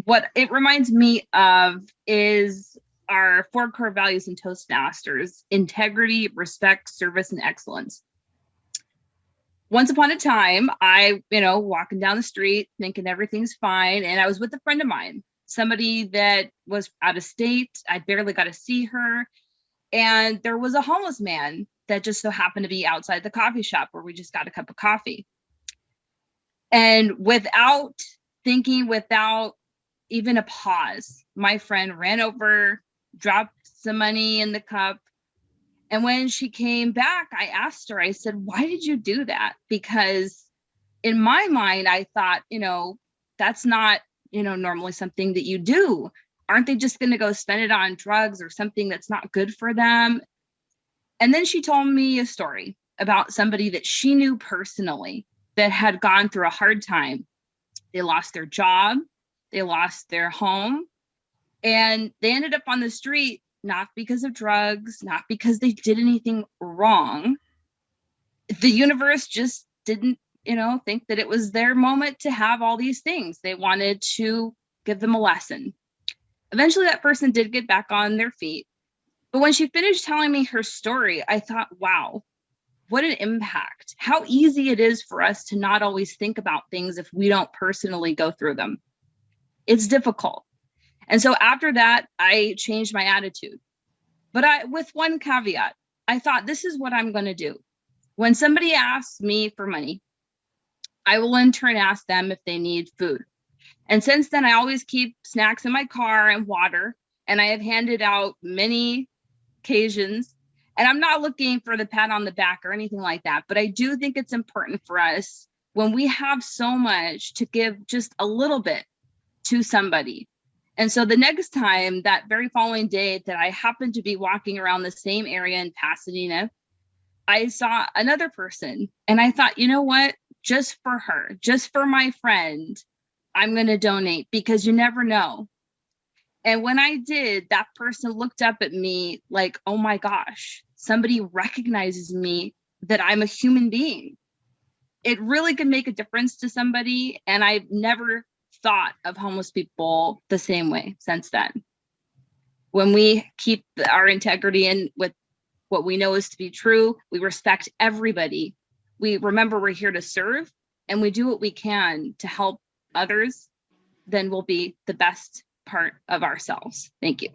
what it reminds me of is our 4 core values in Toastmasters: integrity, respect, service, and excellence. Once upon a time, I, walking down the street thinking everything's fine. And I was with a friend of mine, somebody that was out of state. I barely got to see her. And there was a homeless man that just so happened to be outside the coffee shop where we just got a cup of coffee. And without thinking, without even a pause, my friend ran over, dropped some money in the cup. And when she came back, I asked her, I said, why did you do that? Because in my mind, I thought, that's not, normally something that you do. Aren't they just going to go spend it on drugs or something that's not good for them? And then she told me a story about somebody that she knew personally that had gone through a hard time. They lost their job, they lost their home, and they ended up on the street, not because of drugs, not because they did anything wrong. The universe just didn't, think that it was their moment to have all these things. They wanted to give them a lesson. Eventually, that person did get back on their feet. But when she finished telling me her story, I thought, wow, what an impact. How easy it is for us to not always think about things if we don't personally go through them. It's difficult. And so after that, I changed my attitude. But with one caveat, I thought, this is what I'm going to do. When somebody asks me for money, I will in turn ask them if they need food. And since then, I always keep snacks in my car and water. And I have handed out many occasions. And I'm not looking for the pat on the back or anything like that. But I do think it's important for us, when we have so much, to give just a little bit to somebody. And so the next time, that very following day that I happened to be walking around the same area in Pasadena, I saw another person and I thought, you know what, just for her, just for my friend, I'm going to donate, because you never know. And when I did, that person looked up at me like, oh my gosh, somebody recognizes me, that I'm a human being. It really can make a difference to somebody. And I've never thought of homeless people the same way since then. When we keep our integrity in with what we know is to be true, we respect everybody, we remember we're here to serve, and we do what we can to help others, then we'll be the best part of ourselves. Thank you.